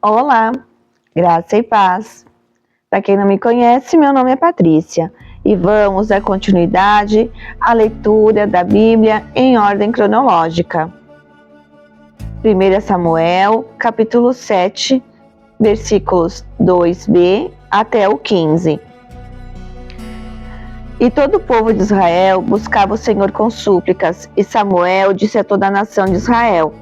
Olá, graça e paz. Para quem não me conhece, meu nome é Patrícia e vamos dar continuidade à leitura da Bíblia em ordem cronológica. 1 Samuel, capítulo 7, versículos 2b até o 15. E todo o povo de Israel buscava o Senhor com súplicas, e Samuel disse a toda a nação de Israel: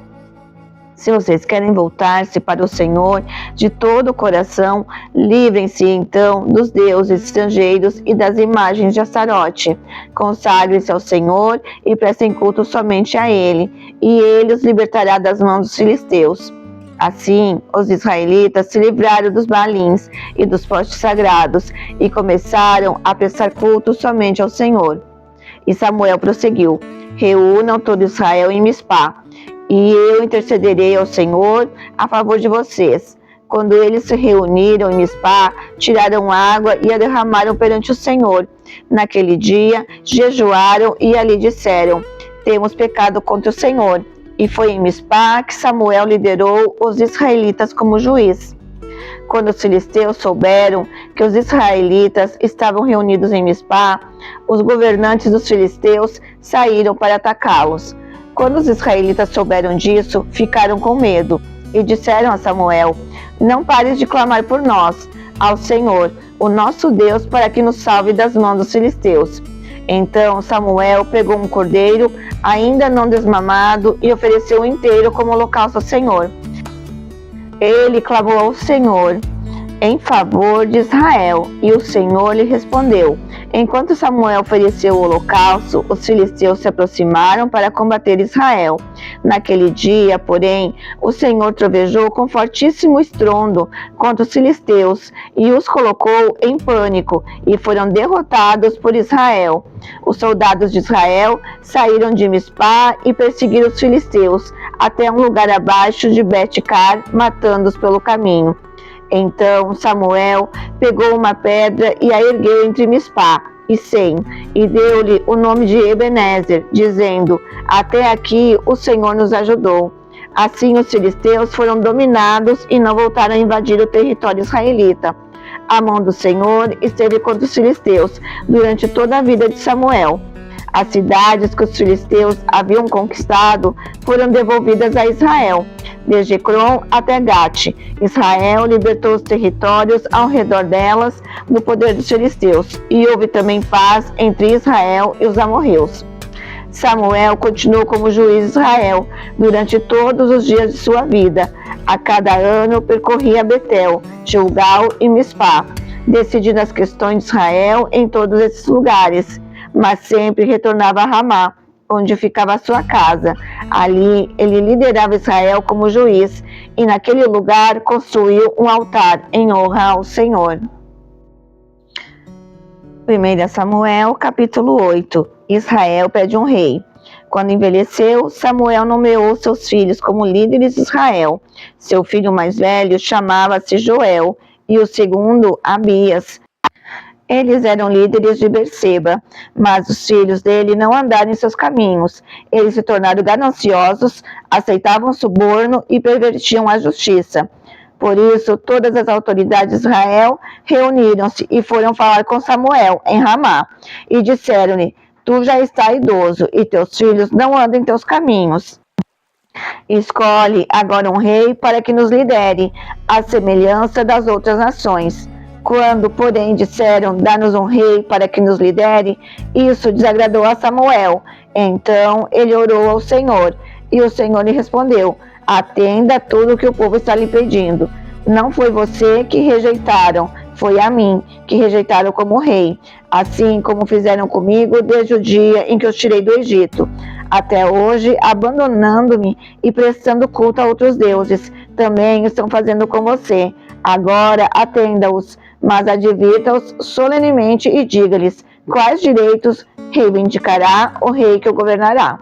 se vocês querem voltar-se para o Senhor de todo o coração, livrem-se então dos deuses estrangeiros e das imagens de Astarote. Consagrem-se ao Senhor e prestem culto somente a Ele, e Ele os libertará das mãos dos filisteus. Assim, os israelitas se livraram dos Baalins e dos postes sagrados e começaram a prestar culto somente ao Senhor. E Samuel prosseguiu: reúnam todo Israel em Mispá, e eu intercederei ao Senhor a favor de vocês. Quando eles se reuniram em Mispá, tiraram água e a derramaram perante o Senhor. Naquele dia, jejuaram e ali disseram: temos pecado contra o Senhor. E foi em Mispá que Samuel liderou os israelitas como juiz. Quando os filisteus souberam que os israelitas estavam reunidos em Mispá, os governantes dos filisteus saíram para atacá-los. Quando os israelitas souberam disso, ficaram com medo e disseram a Samuel: não pares de clamar por nós, ao Senhor, o nosso Deus, para que nos salve das mãos dos filisteus. Então Samuel pegou um cordeiro, ainda não desmamado, e ofereceu inteiro como holocausto ao Senhor. Ele clamou ao Senhor em favor de Israel, e o Senhor lhe respondeu. Enquanto Samuel ofereceu o holocausto, os filisteus se aproximaram para combater Israel. Naquele dia, porém, o Senhor trovejou com fortíssimo estrondo contra os filisteus e os colocou em pânico, e foram derrotados por Israel. Os soldados de Israel saíram de Mispá e perseguiram os filisteus até um lugar abaixo de Bet-car, matando-os pelo caminho. Então Samuel pegou uma pedra e a ergueu entre Mispá e Sem, e deu-lhe o nome de Ebenezer, dizendo: até aqui o Senhor nos ajudou. Assim os filisteus foram dominados e não voltaram a invadir o território israelita. A mão do Senhor esteve contra os filisteus durante toda a vida de Samuel. As cidades que os filisteus haviam conquistado foram devolvidas a Israel, desde Ecrom até Gate. Israel libertou os territórios ao redor delas do poder dos filisteus, e houve também paz entre Israel e os amorreus. Samuel continuou como juiz de Israel durante todos os dias de sua vida. A cada ano percorria Betel, Gilgal e Mispá, decidindo as questões de Israel em todos esses lugares, mas sempre retornava a Ramá, onde ficava a sua casa. Ali ele liderava Israel como juiz, e naquele lugar construiu um altar em honra ao Senhor. 1 Samuel, capítulo 8. Israel pede um rei. Quando envelheceu, Samuel nomeou seus filhos como líderes de Israel. Seu filho mais velho chamava-se Joel, e o segundo, Abias. Eles eram líderes de Berseba, mas os filhos dele não andaram em seus caminhos. Eles se tornaram gananciosos, aceitavam suborno e pervertiam a justiça. Por isso, todas as autoridades de Israel reuniram-se e foram falar com Samuel em Ramá, e disseram-lhe: tu já estás idoso, e teus filhos não andam em teus caminhos. Escolhe agora um rei para que nos lidere, à semelhança das outras nações. Quando, porém, disseram: dá-nos um rei para que nos lidere, isso desagradou a Samuel. Então ele orou ao Senhor, e o Senhor lhe respondeu: atenda a tudo o que o povo está lhe pedindo. Não foi você que rejeitaram, foi a mim que rejeitaram como rei, assim como fizeram comigo desde o dia em que os tirei do Egito. Até hoje, abandonando-me e prestando culto a outros deuses, também estão fazendo com você. Agora atenda-os, mas advirta-os solenemente e diga-lhes quais direitos reivindicará o rei que o governará.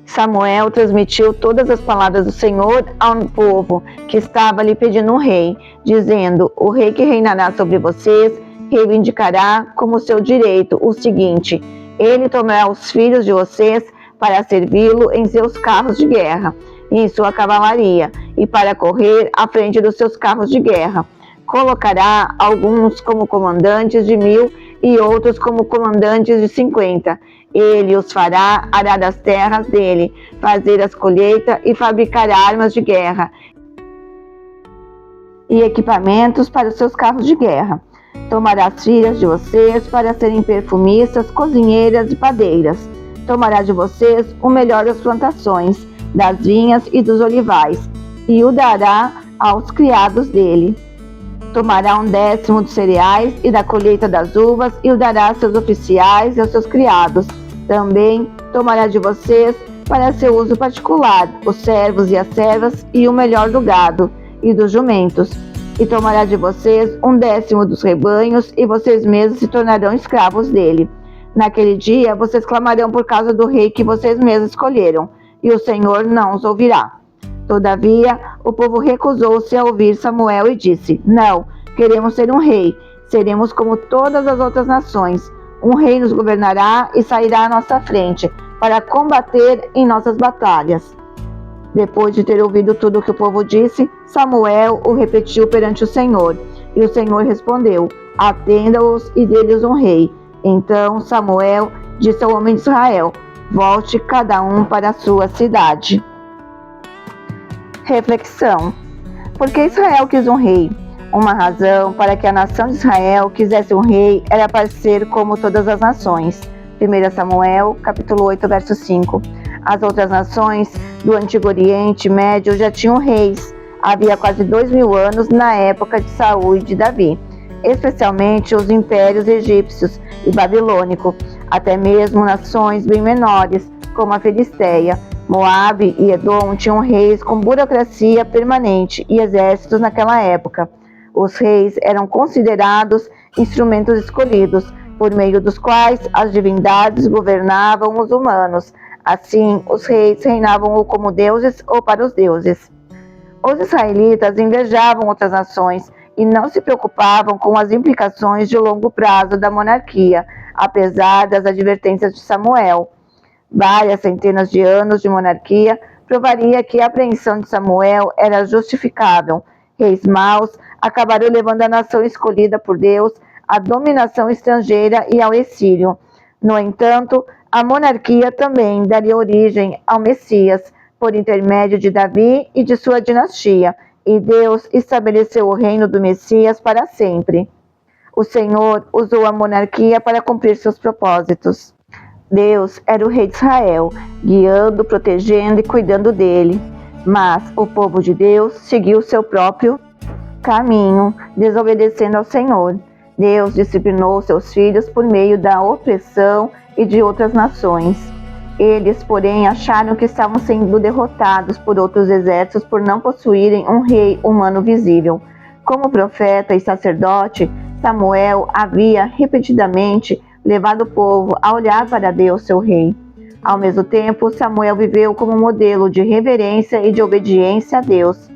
Samuel transmitiu todas as palavras do Senhor ao povo que estava lhe pedindo um rei, dizendo: o rei que reinará sobre vocês reivindicará como seu direito o seguinte: ele tomará os filhos de vocês para servi-lo em seus carros de guerra e em sua cavalaria, e para correr à frente dos seus carros de guerra. Colocará alguns como comandantes de 1000 e outros como comandantes de 50. Ele os fará arar as terras dele, fazer as colheitas e fabricar armas de guerra e equipamentos para os seus carros de guerra. Tomará as filhas de vocês para serem perfumistas, cozinheiras e padeiras. Tomará de vocês o melhor das plantações, das vinhas e dos olivais, e o dará aos criados dele. Tomará 1/10 dos cereais e da colheita das uvas, e o dará a seus oficiais e aos seus criados. Também tomará de vocês para seu uso particular, os servos e as servas, e o melhor do gado e dos jumentos. E tomará de vocês 1/10 dos rebanhos, e vocês mesmos se tornarão escravos dele. Naquele dia vocês clamarão por causa do rei que vocês mesmos escolheram, e o Senhor não os ouvirá. Todavia, o povo recusou-se a ouvir Samuel e disse: Não, queremos ser um rei, seremos como todas as outras nações. Um rei nos governará e sairá à nossa frente, para combater em nossas batalhas. Depois de ter ouvido tudo o que o povo disse, Samuel o repetiu perante o Senhor. E o Senhor respondeu: Atenda-os e dê-lhes um rei. Então Samuel disse ao homem de Israel: Volte cada um para a sua cidade. Reflexão: por que Israel quis um rei? Uma razão para que a nação de Israel quisesse um rei era para ser como todas as nações. 1 Samuel, capítulo 8, verso 5. As outras nações do Antigo Oriente Médio já tinham reis. Havia quase 2000 anos na época de Saul e de Davi, especialmente os impérios egípcios e babilônico, até mesmo nações bem menores, como a Filisteia. Moabe e Edom tinham reis com burocracia permanente e exércitos naquela época. Os reis eram considerados instrumentos escolhidos, por meio dos quais as divindades governavam os humanos. Assim, os reis reinavam ou como deuses ou para os deuses. Os israelitas invejavam outras nações e não se preocupavam com as implicações de longo prazo da monarquia, apesar das advertências de Samuel. Várias centenas de anos de monarquia provaria que a apreensão de Samuel era justificável. Reis maus acabaram levando a nação escolhida por Deus à dominação estrangeira e ao exílio. No entanto, a monarquia também daria origem ao Messias, por intermédio de Davi e de sua dinastia, e Deus estabeleceu o reino do Messias para sempre. O Senhor usou a monarquia para cumprir seus propósitos. Deus era o rei de Israel, guiando, protegendo e cuidando dele. Mas o povo de Deus seguiu seu próprio caminho, desobedecendo ao Senhor. Deus disciplinou seus filhos por meio da opressão e de outras nações. Eles, porém, acharam que estavam sendo derrotados por outros exércitos por não possuírem um rei humano visível. Como profeta e sacerdote, Samuel havia repetidamente levado o povo a olhar para Deus, seu rei. Ao mesmo tempo, Samuel viveu como modelo de reverência e de obediência a Deus.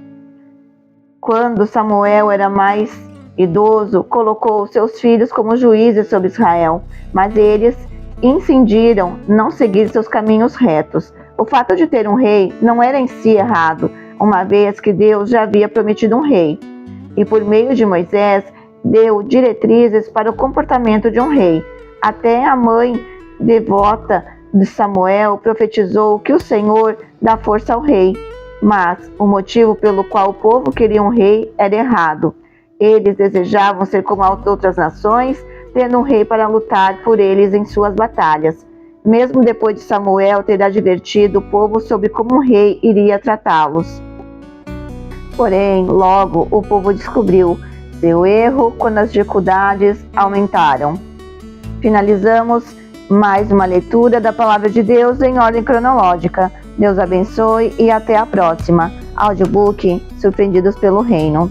Quando Samuel era mais idoso, colocou seus filhos como juízes sobre Israel, mas eles incidiram não seguir seus caminhos retos. O fato de ter um rei não era em si errado, uma vez que Deus já havia prometido um rei. E por meio de Moisés, deu diretrizes para o comportamento de um rei. Até a mãe devota de Samuel profetizou que o Senhor dá força ao rei. Mas o motivo pelo qual o povo queria um rei era errado. Eles desejavam ser como as outras nações, tendo um rei para lutar por eles em suas batalhas, mesmo depois de Samuel ter advertido o povo sobre como um rei iria tratá-los. Porém, logo o povo descobriu seu erro quando as dificuldades aumentaram. Finalizamos mais uma leitura da Palavra de Deus em ordem cronológica. Deus abençoe e até a próxima. Audiobook Surpreendidos pelo Reino.